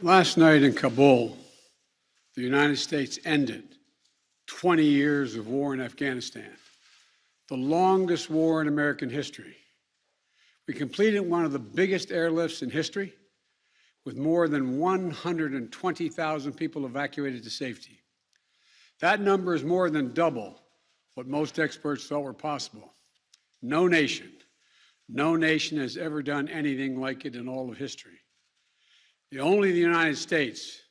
Last night in Kabul, the United States ended 20 years of war in Afghanistan, the longest war in American history. We completed one of the biggest airlifts in history, with more than 120,000 people evacuated to safety. That number is more than double what most experts thought were possible. No nation has ever done anything like it in all of history. Only the United States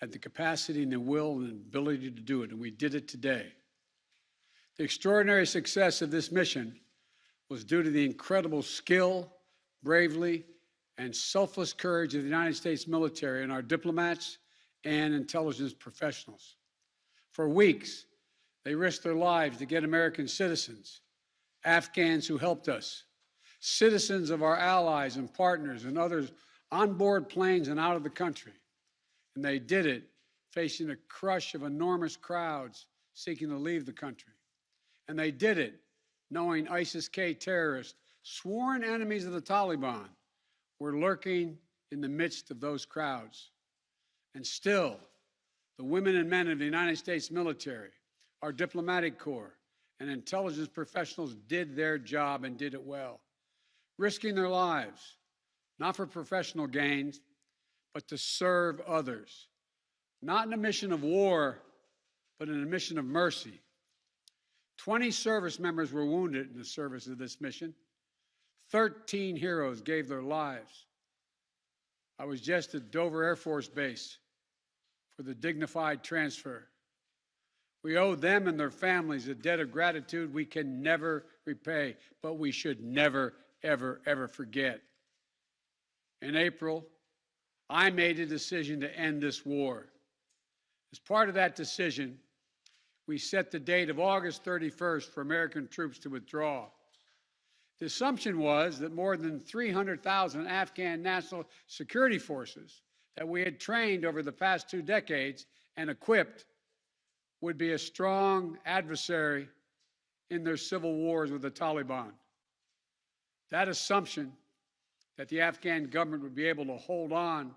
had the capacity and the will and ability to do it, and we did it today. The extraordinary success of this mission was due to the incredible skill, bravery, and selfless courage of the United States military and our diplomats and intelligence professionals. For weeks, they risked their lives to get American citizens, Afghans who helped us, citizens of our allies and partners and others on board planes and out of the country. And they did it facing a crush of enormous crowds seeking to leave the country. And they did it knowing ISIS-K terrorists, sworn enemies of the Taliban, were lurking in the midst of those crowds. And still, the women and men of the United States military, our diplomatic corps, and intelligence professionals did their job and did it well, risking their lives, not for professional gains, but to serve others, not in a mission of war, but in a mission of mercy. 20 service members were wounded in the service of this mission. 13 heroes gave their lives. I was just at Dover Air Force Base for the dignified transfer. We owe them and their families a debt of gratitude we can never repay, but we should never, ever, ever forget. In April, I made a decision to end this war. As part of that decision, we set the date of August 31st for American troops to withdraw. The assumption was that more than 300,000 Afghan national security forces that we had trained over the past 2 decades and equipped would be a strong adversary in their civil wars with the Taliban. That assumption that the Afghan government would be able to hold on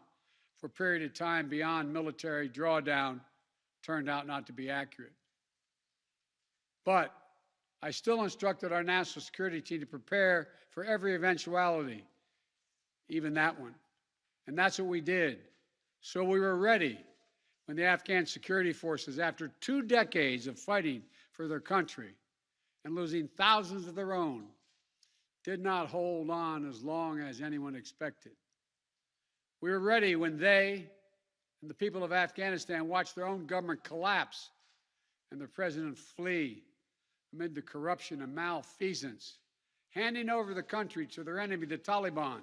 for a period of time beyond military drawdown turned out not to be accurate. But I still instructed our national security team to prepare for every eventuality, even that one. And that's what we did. So we were ready when the Afghan security forces, after 2 decades of fighting for their country and losing thousands of their own, did not hold on as long as anyone expected. We were ready when they and the people of Afghanistan watched their own government collapse and their president flee amid the corruption and malfeasance, handing over the country to their enemy, the Taliban,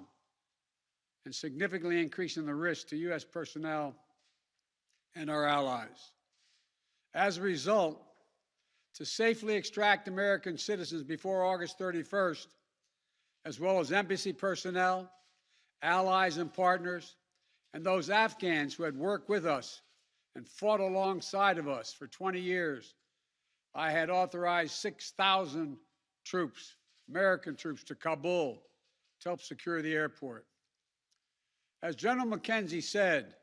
and significantly increasing the risk to U.S. personnel and our allies. As a result, to safely extract American citizens before August 31st, as well as embassy personnel, allies and partners, and those Afghans who had worked with us and fought alongside of us for 20 years, I had authorized 6,000 troops, American troops, to Kabul to help secure the airport. As General McKenzie said,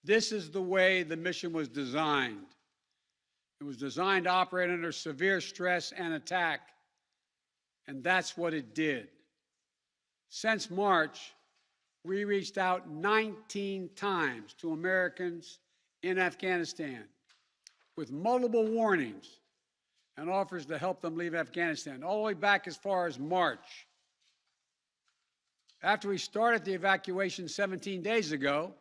this is the way the mission was designed. It was designed to operate under severe stress and attack, and that's what it did. Since March, we reached out 19 times to Americans in Afghanistan with multiple warnings and offers to help them leave Afghanistan, all the way back as far as March. After we started the evacuation 17 days ago,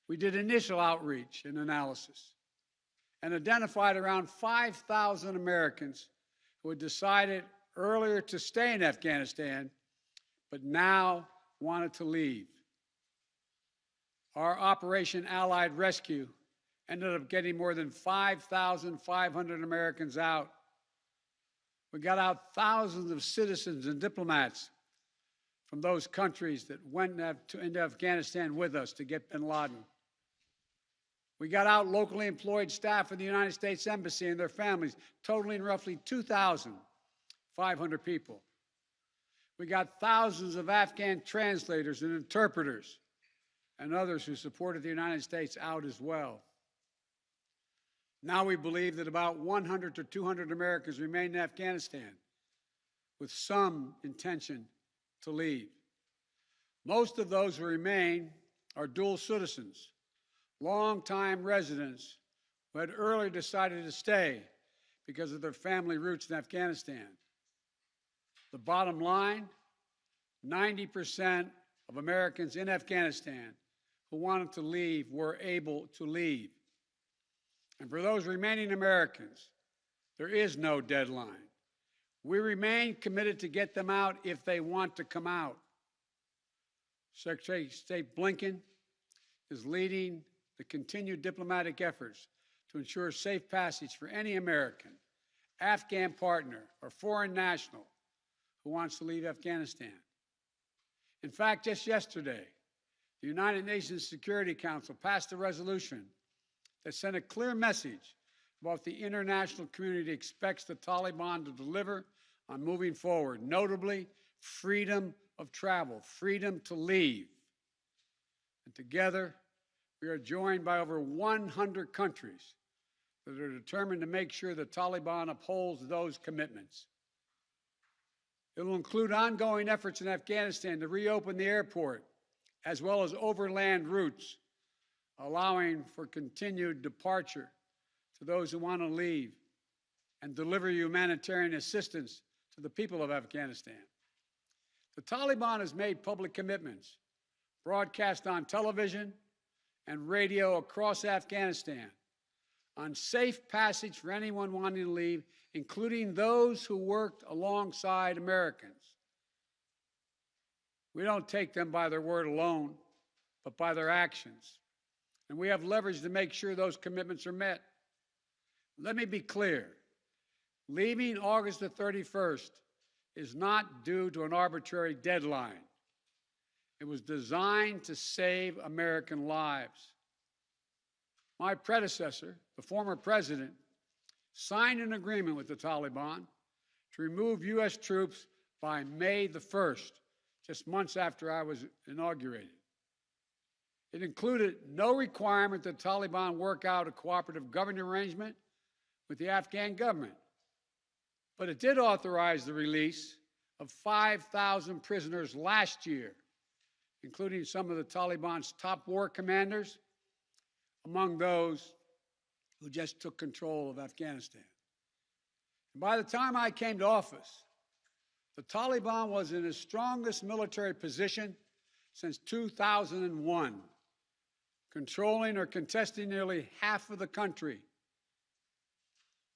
we did initial outreach and analysis and identified around 5,000 Americans who had decided earlier to stay in Afghanistan but now wanted to leave. Our Operation Allied Rescue ended up getting more than 5,500 Americans out. We got out thousands of citizens and diplomats from those countries that went into Afghanistan with us to get bin Laden. We got out locally employed staff of the United States Embassy and their families, totaling roughly 2,500 people. We got thousands of Afghan translators and interpreters and others who supported the United States out as well. Now we believe that about 100 to 200 Americans remain in Afghanistan with some intention to leave. Most of those who remain are dual citizens, long-time residents who had earlier decided to stay because of their family roots in Afghanistan. The bottom line, 90% of Americans in Afghanistan who wanted to leave were able to leave. And for those remaining Americans, there is no deadline. We remain committed to get them out if they want to come out. Secretary of State Blinken is leading the continued diplomatic efforts to ensure safe passage for any American, Afghan partner, or foreign national who wants to leave Afghanistan. In fact, just yesterday, the United Nations Security Council passed a resolution that sent a clear message about what the international community expects the Taliban to deliver on moving forward, notably freedom of travel, freedom to leave. And together, we are joined by over 100 countries that are determined to make sure the Taliban upholds those commitments. It will include ongoing efforts in Afghanistan to reopen the airport, as well as overland routes, allowing for continued departure to those who want to leave and deliver humanitarian assistance to the people of Afghanistan. The Taliban has made public commitments, broadcast on television and radio across Afghanistan, on safe passage for anyone wanting to leave, including those who worked alongside Americans. We don't take them by their word alone, but by their actions. And we have leverage to make sure those commitments are met. Let me be clear. Leaving August the 31st is not due to an arbitrary deadline. It was designed to save American lives. My predecessor, the former president, signed an agreement with the Taliban to remove U.S. troops by May the 1st, just months after I was inaugurated. It included no requirement that the Taliban work out a cooperative governing arrangement with the Afghan government. But it did authorize the release of 5,000 prisoners last year, including some of the Taliban's top war commanders, among those who just took control of Afghanistan. And by the time I came to office, the Taliban was in its strongest military position since 2001, controlling or contesting nearly half of the country.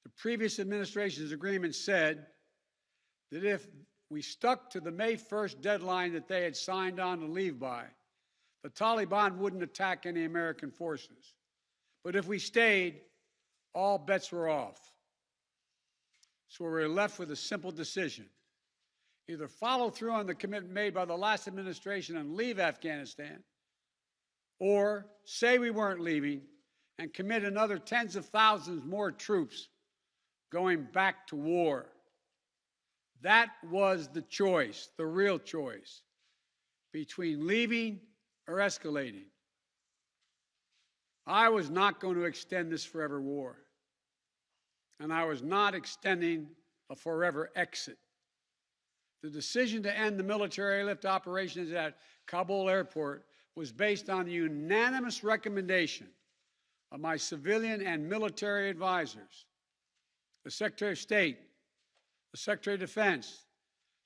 The previous administration's agreement said that if we stuck to the May 1st deadline that they had signed on to leave by, the Taliban wouldn't attack any American forces. But if we stayed, all bets were off. So we were left with a simple decision. Either follow through on the commitment made by the last administration and leave Afghanistan, or say we weren't leaving and commit another tens of thousands more troops going back to war. That was the choice, the real choice, between leaving or escalating. I was not going to extend this forever war, and I was not extending a forever exit. The decision to end the military airlift operations at Kabul airport was based on the unanimous recommendation of my civilian and military advisors, the Secretary of State, the Secretary of Defense,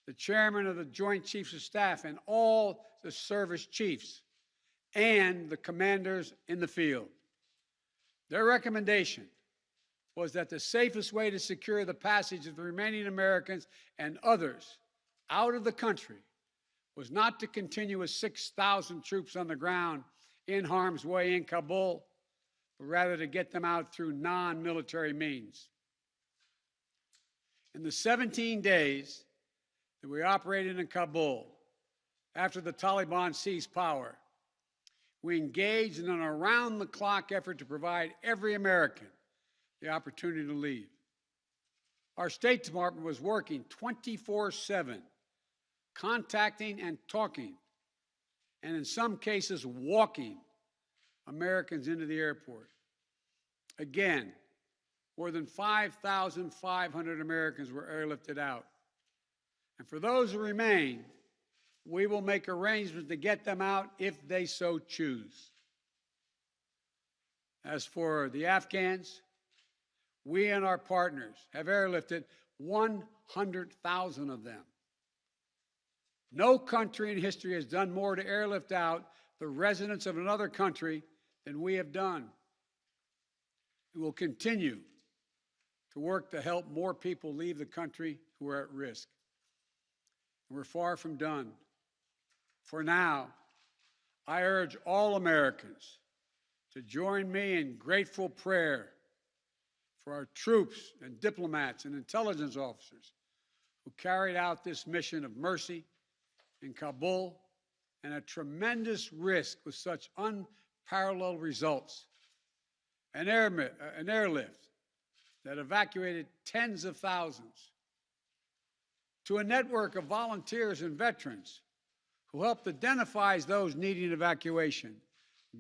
the Chairman of the Joint Chiefs of Staff, and all the service chiefs, and the commanders in the field. Their recommendation was that the safest way to secure the passage of the remaining Americans and others out of the country was not to continue with 6,000 troops on the ground in harm's way in Kabul, but rather to get them out through non-military means. In the 17 days that we operated in Kabul after the Taliban seized power, we engaged in an around-the-clock effort to provide every American the opportunity to leave. Our State Department was working 24/7, contacting and talking and in some cases walking Americans into the airport. Again, more than 5,500 Americans were airlifted out. And for those who remain, we will make arrangements to get them out if they so choose. As for the Afghans, we and our partners have airlifted 100,000 of them. No country in history has done more to airlift out the residents of another country than we have done. We will continue to work to help more people leave the country who are at risk. We're far from done. For now, I urge all Americans to join me in grateful prayer for our troops and diplomats and intelligence officers who carried out this mission of mercy in Kabul and at tremendous risk with such unparalleled results. An airlift that evacuated tens of thousands, to a network of volunteers and veterans who helped identify those needing evacuation,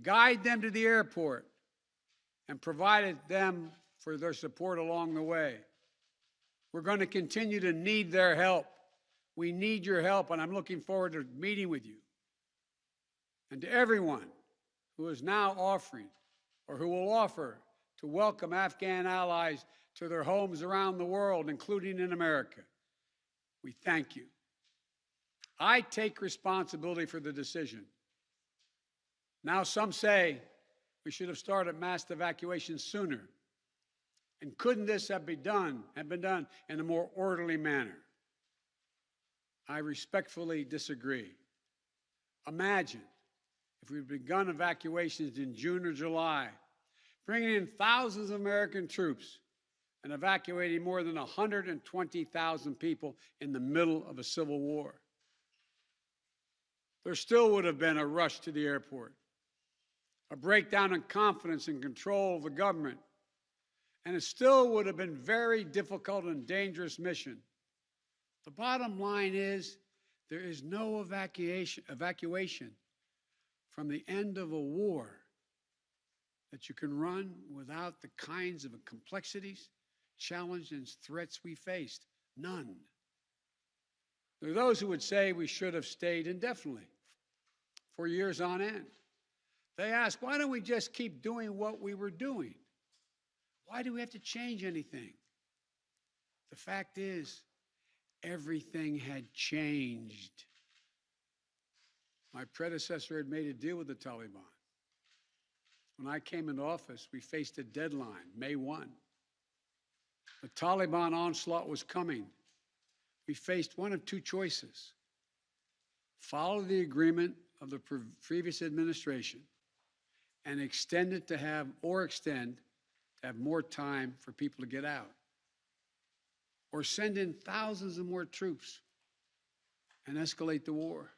guide them to the airport, and provided them for their support along the way. We're going to continue to need their help. We need your help, and I'm looking forward to meeting with you. And to everyone who is now offering or who will offer to welcome Afghan allies to their homes around the world, including in America, we thank you. I take responsibility for the decision. Now some say we should have started mass evacuation sooner. And couldn't this have been done in a more orderly manner? I respectfully disagree. Imagine if we'd begun evacuations in June or July, bringing in thousands of American troops and evacuating more than 120,000 people in the middle of a civil war. There still would have been a rush to the airport, a breakdown in confidence and control of the government, and it still would have been a very difficult and dangerous mission. The bottom line is there is no evacuation from the end of a war that you can run without the kinds of complexities, challenges, and threats we faced. None. There are those who would say we should have stayed indefinitely for years on end. They ask, why don't we just keep doing what we were doing? Why do we have to change anything? The fact is, everything had changed. My predecessor had made a deal with the Taliban. When I came into office, we faced a deadline, May 1. The Taliban onslaught was coming. We faced one of two choices: follow the agreement of the previous administration and extend to have more time for people to get out, or send in thousands of more troops and escalate the war.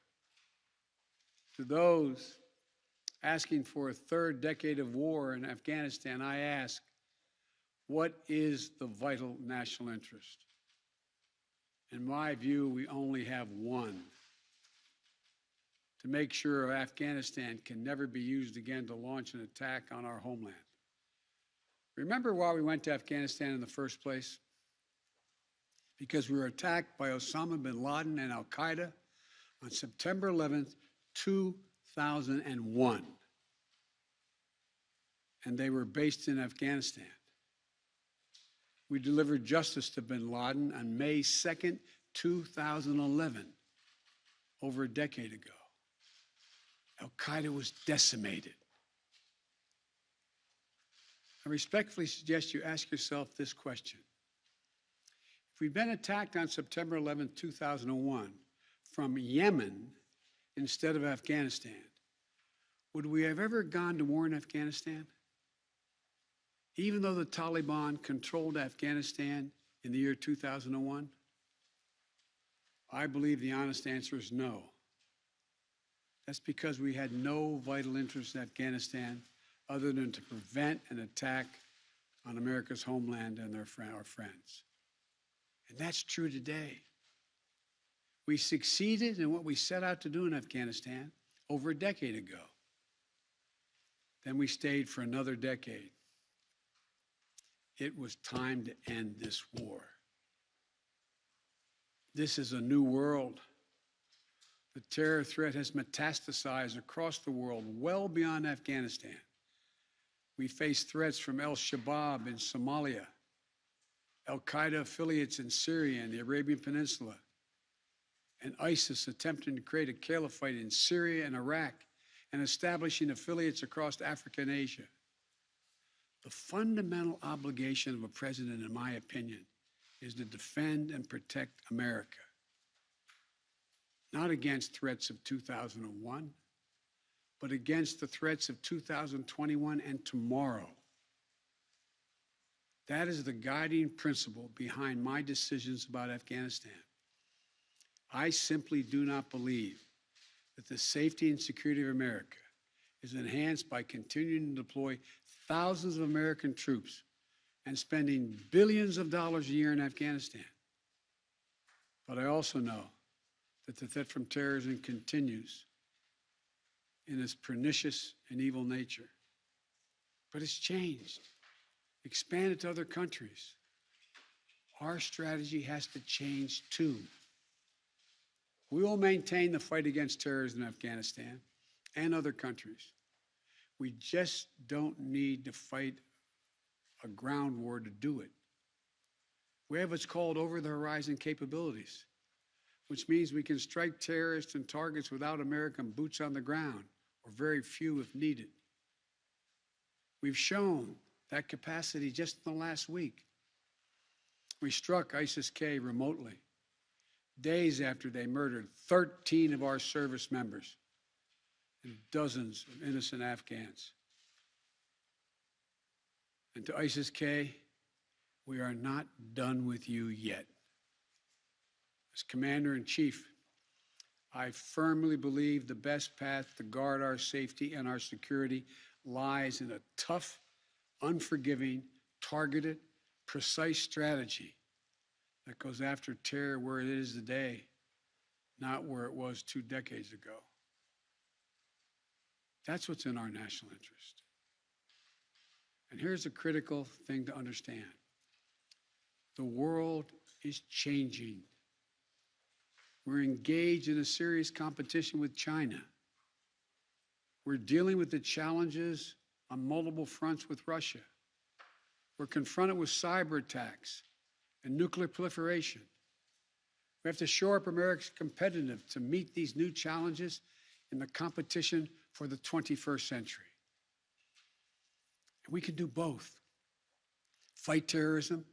To those asking for a third decade of war in Afghanistan, I ask, what is the vital national interest? In my view, we only have one: to make sure Afghanistan can never be used again to launch an attack on our homeland. Remember why we went to Afghanistan in the first place? Because we were attacked by Osama bin Laden and al-Qaeda on September 11th, 2001. And they were based in Afghanistan. We delivered justice to bin Laden on May 2nd, 2011, over a decade ago. Al-Qaeda was decimated. I respectfully suggest you ask yourself this question. If we'd been attacked on September 11, 2001, from Yemen instead of Afghanistan, would we have ever gone to war in Afghanistan? Even though the Taliban controlled Afghanistan in the year 2001? I believe the honest answer is no. That's because we had no vital interest in Afghanistan other than to prevent an attack on America's homeland and our friends. And that's true today. We succeeded in what we set out to do in Afghanistan over a decade ago. Then we stayed for another decade. It was time to end this war. This is a new world. The terror threat has metastasized across the world, well beyond Afghanistan. We face threats from al-Shabaab in Somalia, al-Qaeda affiliates in Syria and the Arabian Peninsula, and ISIS attempting to create a caliphate in Syria and Iraq and establishing affiliates across Africa and Asia. The fundamental obligation of a president, in my opinion, is to defend and protect America. Not against threats of 2001, but against the threats of 2021 and tomorrow. That is the guiding principle behind my decisions about Afghanistan. I simply do not believe that the safety and security of America is enhanced by continuing to deploy thousands of American troops and spending billions of dollars a year in Afghanistan. But I also know that the threat from terrorism continues in its pernicious and evil nature. But it's changed, expanded to other countries. Our strategy has to change too. We will maintain the fight against terrorism in Afghanistan and other countries. We just don't need to fight a ground war to do it. We have what's called over-the-horizon capabilities, which means we can strike terrorists and targets without American boots on the ground, or very few if needed. We've shown that capacity just in the last week. We struck ISIS-K remotely, days after they murdered 13 of our service members and dozens of innocent Afghans. And to ISIS-K, we are not done with you yet. As Commander-in-Chief, I firmly believe the best path to guard our safety and our security lies in a tough, unforgiving, targeted, precise strategy that goes after terror where it is today, not where it was 2 decades ago. That's what's in our national interest. And here's a critical thing to understand. The world is changing. We're engaged in a serious competition with China. We're dealing with the challenges on multiple fronts with Russia. We're confronted with cyber attacks and nuclear proliferation. We have to shore up America's competitiveness to meet these new challenges in the competition for the 21st century. And we can do both. Fight terrorism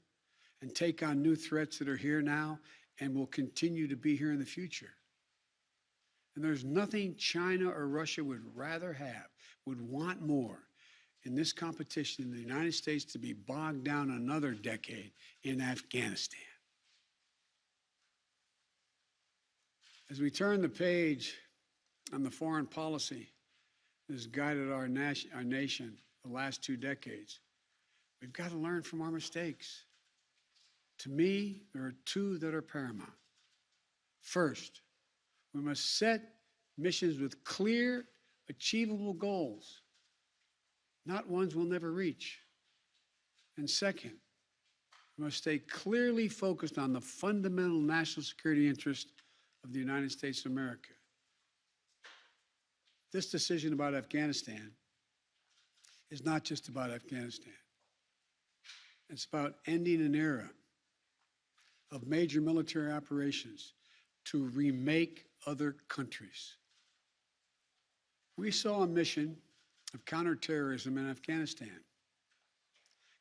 and take on new threats that are here now and will continue to be here in the future. And there's nothing China or Russia would rather have, would want more in this competition in the United States to be bogged down another decade in Afghanistan. As we turn the page on the foreign policy that has guided our nation the last 2 decades, we've got to learn from our mistakes. To me, there are 2 that are paramount. First, we must set missions with clear, achievable goals, not ones we'll never reach. And second, we must stay clearly focused on the fundamental national security interest of the United States of America. This decision about Afghanistan is not just about Afghanistan. It's about ending an era of major military operations to remake other countries. We saw a mission of counterterrorism in Afghanistan,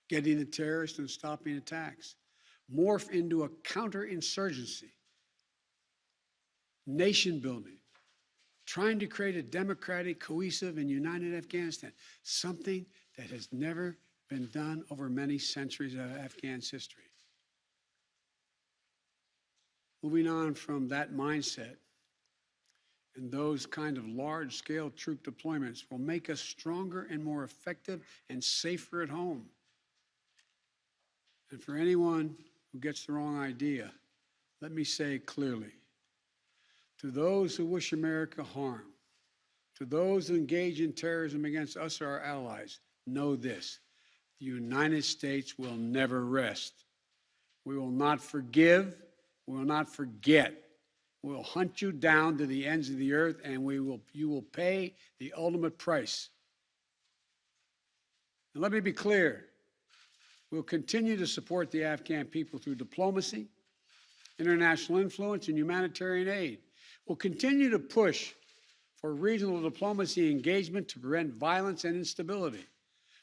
getting the terrorists and stopping attacks, morph into a counterinsurgency, nation building, trying to create a democratic, cohesive, and united Afghanistan, something that has never been done over many centuries of Afghan's history. Moving on from that mindset, and those kind of large-scale troop deployments will make us stronger and more effective and safer at home. And for anyone who gets the wrong idea, let me say clearly, to those who wish America harm, To those who engage in terrorism against us or our allies, know this: the United States will never rest. We will not forgive. We will not forget. We will hunt you down to the ends of the earth, and you will pay the ultimate price. And let me be clear. We'll continue to support the Afghan people through diplomacy, international influence, and humanitarian aid. We'll continue to push for regional diplomacy engagement to prevent violence and instability.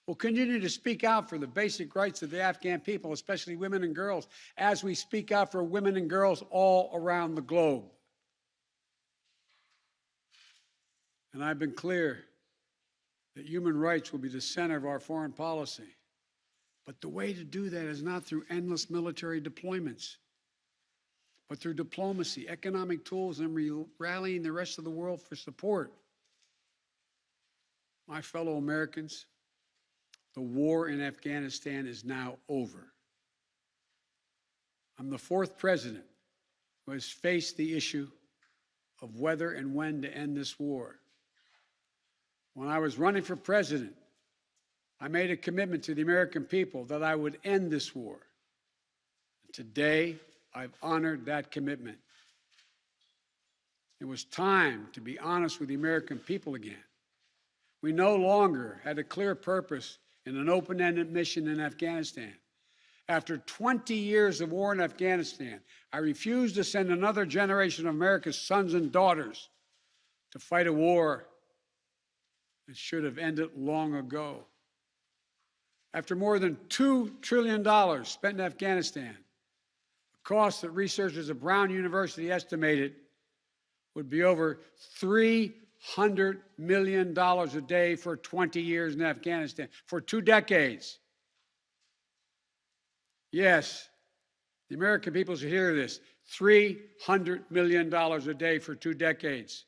We'll continue to speak out for the basic rights of the Afghan people, especially women and girls, as we speak out for women and girls all around the globe. And I've been clear that human rights will be the center of our foreign policy. But the way to do that is not through endless military deployments, but through diplomacy, economic tools, and rallying the rest of the world for support. My fellow Americans, the war in Afghanistan is now over. I'm the fourth president who has faced the issue of whether and when to end this war. When I was running for president, I made a commitment to the American people that I would end this war. And today, I've honored that commitment. It was time to be honest with the American people again. We no longer had a clear purpose in an open-ended mission in Afghanistan. After 20 years of war in Afghanistan, I refused to send another generation of America's sons and daughters to fight a war that should have ended long ago. After more than $2 trillion spent in Afghanistan, the cost that researchers at Brown University estimated would be over $300 million a day for 20 years in Afghanistan, for 2 decades. Yes, the American people should hear this: $300 million a day for 2 decades.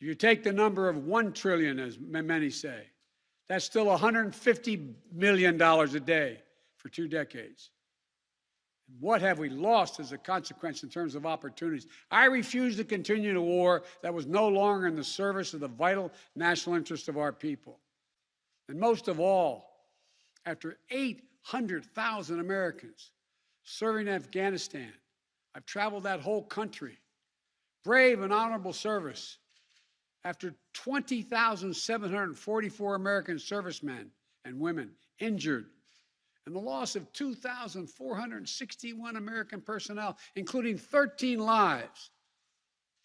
If you take the number of 1 trillion, as many say, that's still $150 million a day for 2 decades. What have we lost as a consequence in terms of opportunities? I refuse to continue a war that was no longer in the service of the vital national interest of our people. And most of all, after 800,000 Americans serving in Afghanistan, I've traveled that whole country, brave and honorable service. After 20,744 American servicemen and women injured, and the loss of 2,461 American personnel, including 13 lives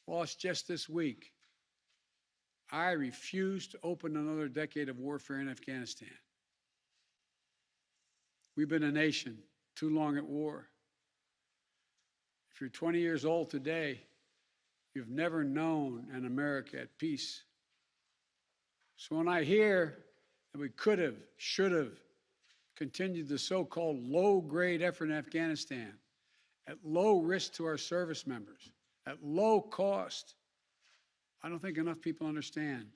lost just this week, I refuse to open another decade of warfare in Afghanistan. We've been a nation too long at war. If you're 20 years old today, you've never known an America at peace. So when I hear that we could have, should have continued the so-called low-grade effort in Afghanistan at low risk to our service members, at low cost, I don't think enough people understand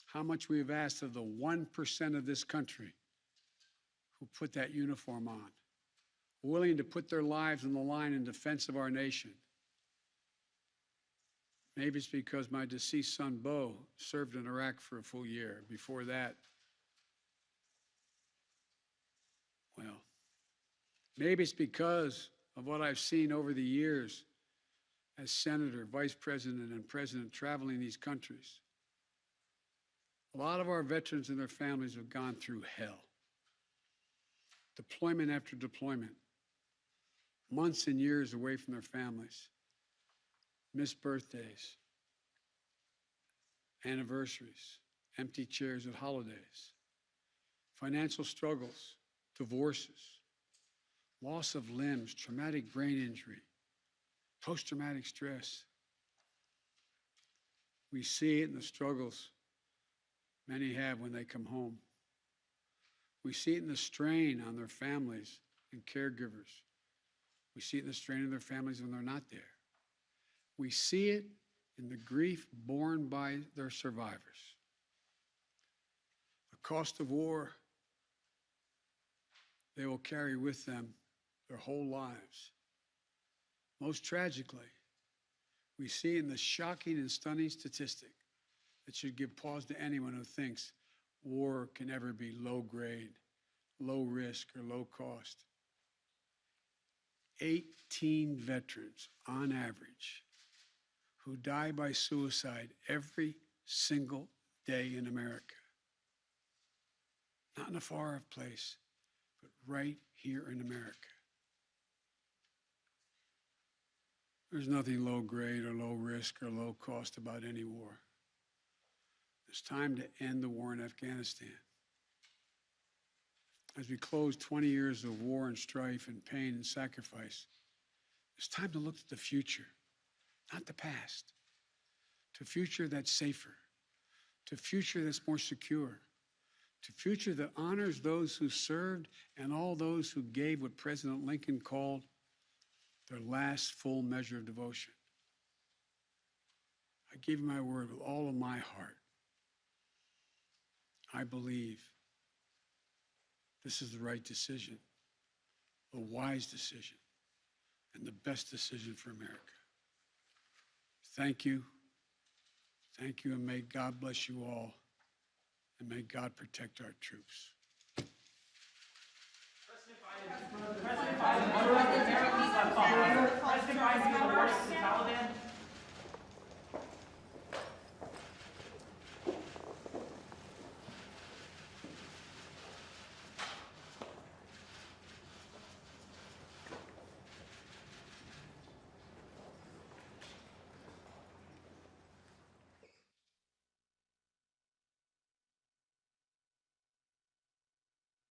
how much we have asked of the 1% of this country who put that uniform on, willing to put their lives on the line in defense of our nation. Maybe it's because my deceased son, Bo, served in Iraq for a full year. Before that, well, maybe it's because of what I've seen over the years as senator, vice president, and president traveling these countries. A lot of our veterans and their families have gone through hell. Deployment after deployment, months and years away from their families. Missed birthdays, anniversaries, empty chairs at holidays, financial struggles, divorces, loss of limbs, traumatic brain injury, post-traumatic stress. We see it in the struggles many have when they come home. We see it in the strain on their families and caregivers. We see it in the strain on their families when they're not there. We see it in the grief borne by their survivors. The cost of war they will carry with them their whole lives. Most tragically, we see in the shocking and stunning statistic that should give pause to anyone who thinks war can ever be low grade, low risk, or low cost. 18 veterans, on average, who die by suicide every single day in America. Not in a far-off place, but right here in America. There's nothing low grade or low risk or low cost about any war. It's time to end the war in Afghanistan. As we close 20 years of war and strife and pain and sacrifice, it's time to look to the future, not the past, to a future that's safer, to a future that's more secure, to a future that honors those who served and all those who gave what President Lincoln called their last full measure of devotion. I give you my word with all of my heart. I believe this is the right decision, the wise decision, and the best decision for America. Thank you. Thank you, and may God bless you all, and may God protect our troops. President Biden, one of the Americans that President Biden is the worst Taliban.